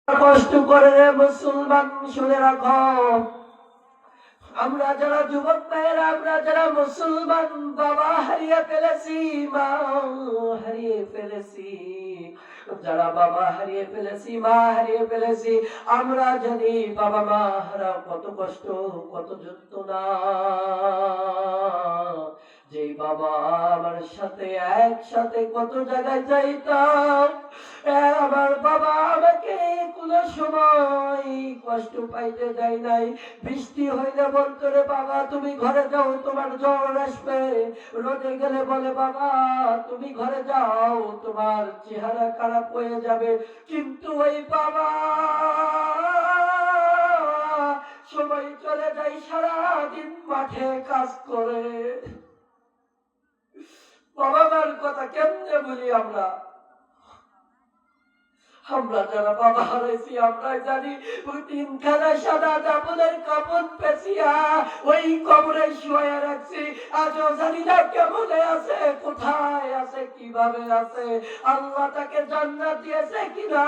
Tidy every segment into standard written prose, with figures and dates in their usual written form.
কষ্ট করে মুসলমান শুনে রাখো, আমরা যারা যুবক ভাইয়েরা, আমরা যারা মুসলমান, বাবা হারিয়ে ফেলেছি, মা হারিয়ে ফেলেছি, যারা বাবা হারিয়ে ফেলেছি, মা হারিয়ে ফেলেছি, আমরা জানি বাবা মা হারা কত কষ্ট, কত যন্ত্রণা। যে বাবা আমার সাথে একসাথে কত জায়গায় যাইতাম, আমার বাবা আমাকে কোনো সময় কষ্ট পাইতে দেয় নাই। বৃষ্টি হইলে বলতো, রে বাবা তুমি ঘরে যাও, তোমার জ্বর আসবে। রোদে গেলে বলে, বাবা তুমি ঘরে যাও, তোমার চেহারা খারাপ হয়ে যাবে। কিন্তু ওই বাবা সময় চলে যায়, সারাদিন মাঠে কাজ করে। বাবা মার কথা কেমনে বলি আমরা? আমরা যারা বাবা হারাইছি আমরাই জানি। ওই তিনখানা সাদা কাপড়ের কাপড় পেঁচিয়া ওই কবরে শুয়ে রাখছি, আজও জানি না কেমনে আছে, কোথায় আছে, কিভাবে আছে। আল্লাহ তাকে জান্নাত দিয়েছে কিনা,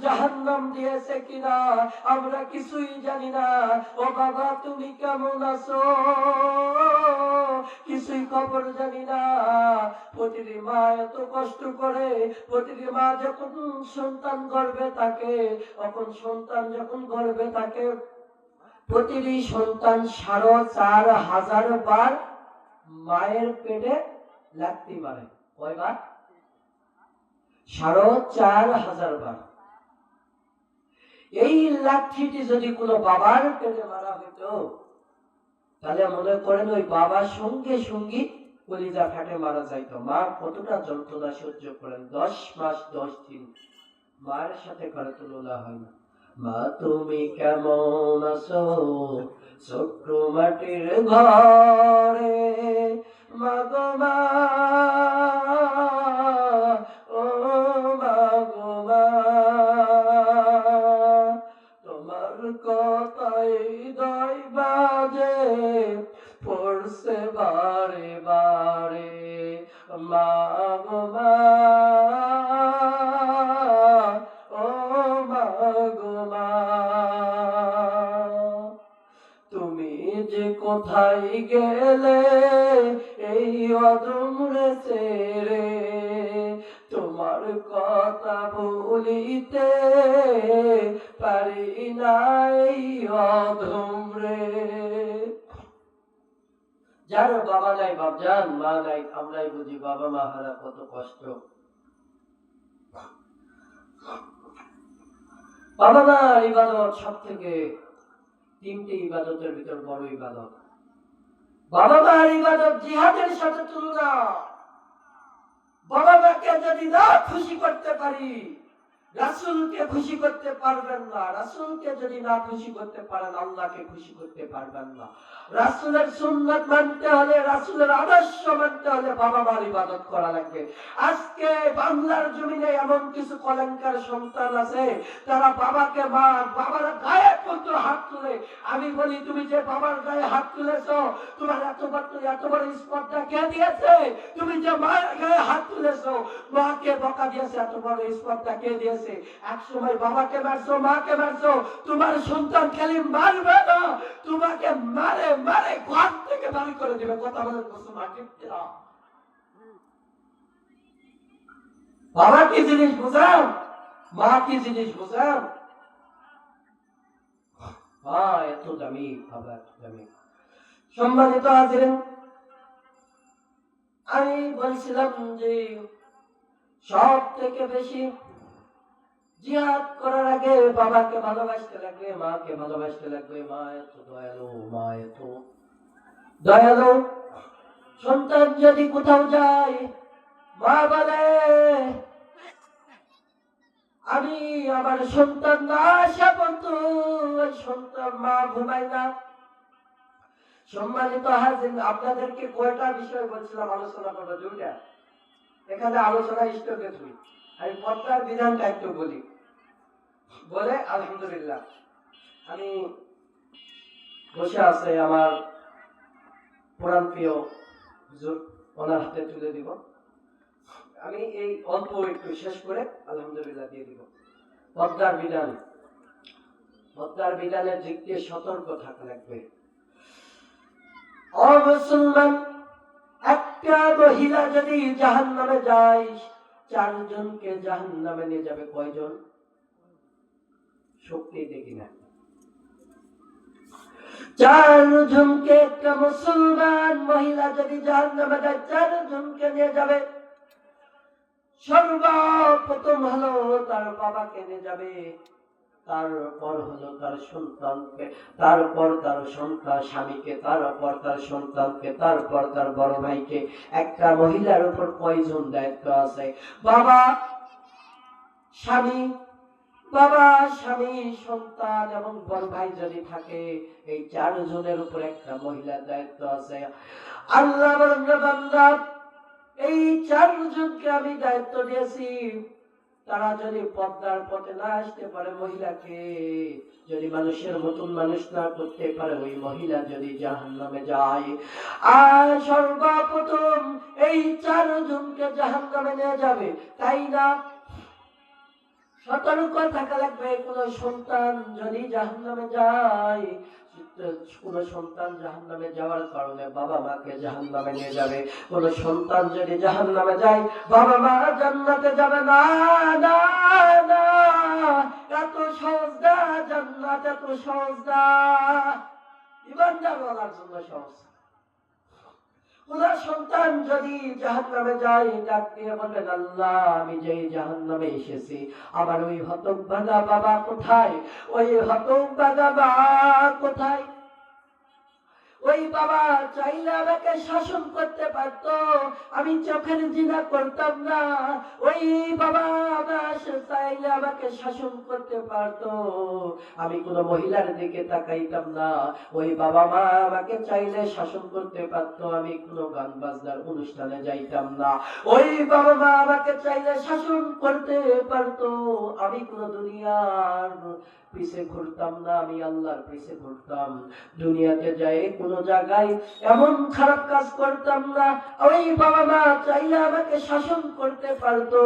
জাহান্নাম দিয়েছে কিনা, আমরা কিছুই জানি না। ও বাবা তুমি কেমন আছো, কিছুই খবর জানি না। প্রতিটি মা এত কষ্ট করে, প্রতিটি মা যখন সন্তান গর্ভে থাকে, তখন সন্তান যখন গর্ভে থাকে, প্রতিটি সন্তান ৪,৫০০ বার মায়ের পেটে লাথি মারে। কয়বার? ৪,৫০০ বার। এই লাঠিটি যদি কোনো বাবার পেটে মারা হইতো, তাহলে মনে করেন ওই বাবার সঙ্গে সঙ্গী কলিজা ফাটে মারা যাইতো। মা কতটা যন্ত্রণা সহ্য করেন, 10 মাস 10 দিন মায়ের সাথে করে তুলনা হয় না। মা তুমি কেমন আছো ছোট্ট মাটির ঘরে, মা গো মা, ও মা গো মা, তোমার কথাই দয় বাজে পড়ছে বারে বারে, মা গো মা, ও মা গো মা, তুমি যে কোথায় গেলে এই অদমরে ছেড়ে, তোমার কথা ভুলিতে পারি নাই অধমরে। যার বাবা নাই, বাপজান মা নাই, আমরাই বুঝি বাবা মা হারা কত কষ্ট। বাবা মা ইবাদত সব থেকে 3টি ইবাদতের ভিতর বড় ইবাদত। বাবা মার ইবাদত জিহাদের সাথে তুলনা। বাবা মাকে যদি না খুশি করতে পারি, রাসূলকে খুশি করতে পারবেন না। রাসূলকে যদি না খুশি করতে পারেন, আল্লাহকে খুশি করতে পারবেন না। রাসূলের সুন্নাত মানতে হলে, রাসূলের আদর্শ মানতে হলে বাবা মার ইবাদত করা লাগবে। আজকে বাংলার জমিনে এমন কিছু কলঙ্কার সন্তান আছে, তারা বাবাকে মা, বাবার গায়ে পর্যন্ত হাত তুলে। আমি বলি, তুমি যে বাবার গায়ে হাত তুলেছো, তোমার এত বড় স্পর্ধা কে দিয়েছে? তুমি যে মায়ের গায়ে হাত তুলেছো, মাকে বকা দিয়েছে, এত বড় স্পর্ধা কে দিয়েছে? এক সময় বাবাকে মারছো, মাকে মারছো, তোমার সন্তান খালি মারবে না, তোমাকে মারে মারে ঘর থেকে বাড়ি করে দেবে। কথা বলেন মাকে। বাবা কি জিনিস বুঝান, মা কি জিনিস বুঝান? মা এত দামি, বাবা এত দামি। সম্মানিত হাজিরিন, আমি বলছিলাম যে সব থেকে বেশি জিহাদ করার আগে বাবাকে ভালোবাসতে লাগবে, মাকে ভালোবাসতে লাগবে। মা এত দয়ালু, মা এত দয়ালু। সন্তান যদি কোথাও যায়, মা বলে, আমি আমার সন্তান না আসা পর্যন্ত ওই সন্তান, মা ঘুমায় না। সম্মানিত হাজির, আপনাদেরকে কয়টা বিষয় বলছিলাম আলোচনা করবো, 2টা। এখানে আলোচনা স্টকে তুই আমি পর্দার বিধানটা একটু বলি, বলে আলহামদুলিল্লাহ আমি বসে আছে আমার পুরাণ প্রিয় হুজুর, ওনার হাতে তুলে দিব। আমি এই অল্প একটু শেষ করে আলহামদুলিল্লাহ দিয়ে দিব। পর্দার বিধান, পর্দার বিধানের দিক দিয়ে সতর্ক থাকা লাগবে। ও মুসলমান, একটা মহিলা যদি জাহান্নামে যায়, 4 জনকে জাহান্নামে নিয়ে যাবে। কয়জন? শক্তি দেখি না, 4 জনকে একটা মুসলমান মহিলা যদি জাহান্নামে যায়, 4 জনকে নিয়ে যাবে। সর্বপ্রথম হলো তার বাবাকে নিয়ে যাবে, তারপর হলো তার সন্তানকে, তারপর তার সন্তান স্বামীকে, তারপর তার সন্তানকে, তারপর তার বড় ভাইকে। একটা মহিলার উপর কয়জন দায়িত্ব আছে? বাবা, স্বামী, বাবা, স্বামী, সন্তান এবং বড় ভাই যদি থাকে, এই 4 জনের উপর একটা মহিলার দায়িত্ব আছে। আল্লাহ বলেন, বান্দা, এই 4 জনকে আমি দায়িত্ব দিয়েছি, তারা যদি পর্দার পথে না আসতে পারে, মহিলাকে যদি মানুষের মতন মানুষ না করতে পারে, ওই মহিলা যদি জাহান্নামে যায়। আর সর্বপ্রথম এই 4 জনকে জাহান্নামে নিয়ে যাবে, তাই না? সতর্ক থাকা লাগবে। কোন সন্তান যদি জাহান্নামে যায়, কোন সন্তান জাহান্নামে যাওয়ার কারণে বাবা মাকে জাহান্নামে নিয়ে যাবে। কোন সন্তান যদি জাহান্নামে যায়, বাবা মা জান্নাতে যাবে না। না, না, এত সহজ না জান্নাত, এত সহজ না। ইমানদার হওয়ার জন্য সহজ। কোন সন্তান যদি জাহান্নামে যায়, ডাক দিয়ে বলবেন, আল্লাহ, আমি যেই জাহান্নামে এসেছি, আমার ওই হতভাগা বাবা কোথায়? ওই হতভাগা বাবা কোথায়? ওই বাবা চাইলে আমাকে শাসন করতে পারতো, আমি চোখের জিনা করতাম না। ওই বাবা চাইলে আমাকে শাসন করতে পারতো, আমি কোনো মহিলার দিকে তাকাইতাম না। ওই বাবা মা আমাকে চাইলে শাসন করতে পারতো, আমি কোনো গান বাজনার অনুষ্ঠানে যাইতাম না। ওই বাবা মা আমাকে চাইলে শাসন করতে পারতো, আমি কোনো দুনিয়ার পিছে ঘুরতাম না, আমি আল্লাহর পিছে ঘুরতাম। দুনিয়াতে যাই কোন জায়গায় এমন খারাপ কাজ করতাম না। ওই বাবা মা চাইলে আমাকে শাসন করতে পারতো,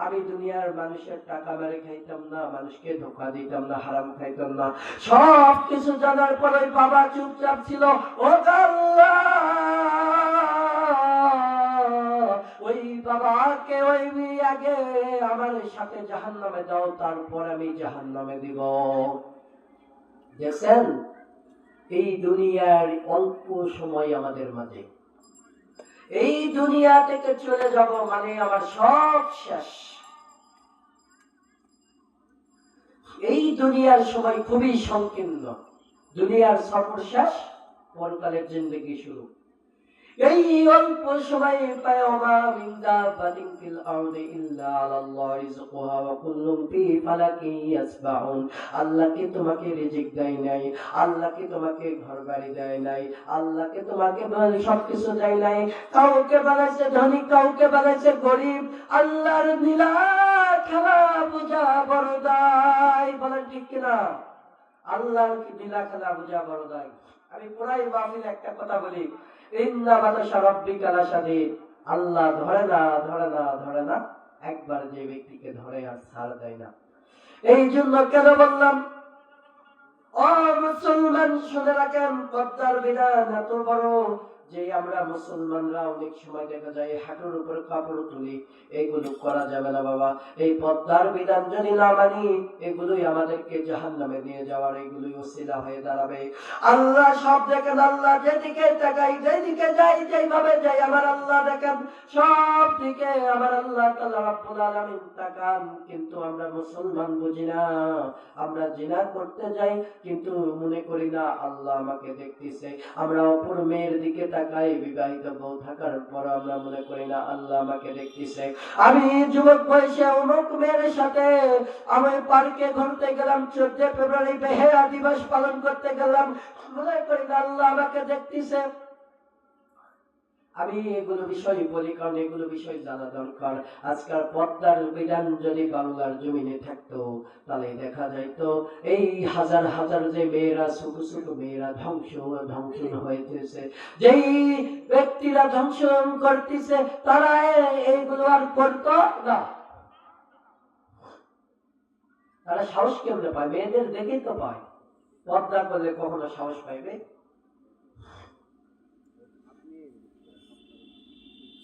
আমি দুনিয়ার মানুষের টাকা মেরে খাইতাম না, মানুষকে ধোঁকা দিতাম না, হারাম খাইতাম না। সব কিছু জানার পর ওই বাবা চুপচাপ ছিল। ও আল্লাহ, ওই বাবাকে ওই আগে আমার সাথে জাহান্নামে দাও, তারপর আমি জাহান্নামে দিব। দেখছেন, এই দুনিয়ার অল্প সময় আমাদের মাঝে, এই দুনিয়া থেকে চলে যাব মানে আমার সব শেষ। এই দুনিয়ার সময় খুবই সংকীর্ণ। দুনিয়ার সফর শেষ, পরকালের জিন্দেগি শুরু। এই অল্প সময় পায় ওমা মিন দাব্বাতিন ফিল আরদি ইল্লা আলাল্লাহি রিজকুহা ওয়া কুল্লুম ফি ফালাকিন ইয়াসবাহুন। আল্লাহ কি তোমাকে রিজিক দেয় নাই? আল্লাহ কি তোমাকে ঘরবাড়ি দেয় নাই? আল্লাহ কি তোমাকে সবকিছু দেয় নাই? কাউকে বানাইছে ধনী, কাউকে বানাইছে গরিব। আল্লাহর নীলা খেলা পূজা বড় দায়। বলেন ঠিক কিনা? আল্লাহর কি নীলা খেলা পূজা বড় দায়। আমি পুরাই মাহফিল একটা কথা বলি, ইন্না বাতাশা রাব্বিকা লাশাদীদ। আল্লাহ ধরে না, ধরে না, ধরে না, একবার যে ব্যক্তিকে ধরে আর ছাড় দেয় না। এই জন্য কেন বললাম, ও মুসলমান শুনে রাখেন, পর্দার বিধান এত বড় যে আমরা মুসলমানরা অনেক সময় দেখা যায় হাঁটুর উপর কাপড় তুলি। এগুলো করা যাবে না বাবা। এই পর্দার বিধান যদি না মানি, এগুলোই আমাদেরকে জাহান্নামে নিয়ে যাওয়ার, এগুলোই ওসিলা হয়ে দাঁড়াবে। আল্লাহ সব দেখেন, আল্লাহ যেদিকে তাকাই, যেদিকে যাই, যেভাবে যাই, আমার আল্লাহ দেখেন সব দিকে। আমার আল্লাহ তাআলা রব্বুল আলামিন তাকান। কিন্তু আমরা মুসলমান বুঝি না, আমরা জিনা করতে যাই কিন্তু মনে করি না আল্লাহ আমাকে দেখতেছে। আমরা অপর মেয়ের দিকে তাকাই, বিবাহিত বউ থাকার পর আমরা মনে করি না আল্লাহ আমাকে দেখতেছে। আমি যুবক বয়সে অমুক মেয়ের সাথে আমি পার্কে ঘুরতে গেলাম, 14 ফেব্রুয়ারি বেহেরা দিবস পালন করতে গেলাম, মনে করি না আল্লাহ আমাকে দেখতেছে। আমি এগুলো বিষয় বলি কারণ এগুলো বিষয় জানা দরকার। আজকাল পর্দার বিধান যদি বাংলার জমিনে থাকতো, তাহলে দেখা যাইতো এই হাজার হাজার যে মেয়েরা, ছোট ছোট মেয়েরা ধ্বংস হইতেছে, যেই ব্যক্তিরা ধ্বংস করতেছে, তারা এইগুলো আর করতো না। তারা সাহস কেমনে পায়? মেয়েদের দেখেই তো পায়। পর্দা করলে কখনো সাহস পাইবে?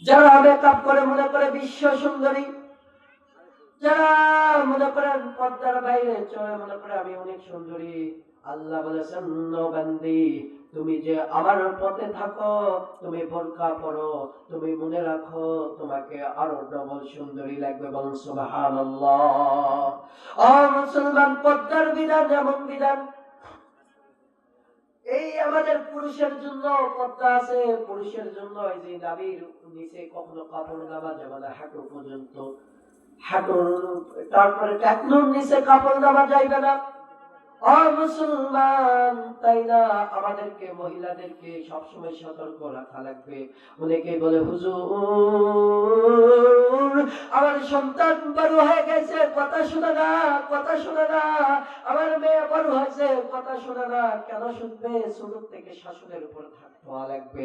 যারা মেকআপ করে মনে করে বিশ্ব সুন্দরী, যারা মনে করেন পর্দার বাইরে চলে মনে করে আমি অনেক সুন্দরী, আল্লাহ বলেছেন বান্দি তুমি যে আমার পথে থাকো, তুমি বোরকা পরো, তুমি মনে রাখো তোমাকে আরো ডবল সুন্দরী লাগবে। বলুন সুবহানাল্লাহ। ও মুসলমান, পর্দার বিধান এমন বিধান, এই আমাদের পুরুষের জন্য পর্দা আছে। পুরুষের জন্য এই যে নাভির নিচে কখনো কাপড় নামা যাবে না, হাঁটু পর্যন্ত, হাঁটুর তারপরে টাকনুর নিচে কাপড় নামা যাইবে না। ও মুসলমান, তাই না আমাদেরকে মহিলাদেরকে সবসময় সতর্ক রাখা লাগবে। অনেকে বলে হুজুর আমার সন্তান বড় হয়ে গেছে, কথা শোনে না, কথা শোনে না, আমার মেয়ে বড় হয়েছে, কথা শোনে না। কেন শুনবে? ছোট থেকে শাশুড়ের উপর থাকতে লাগবে।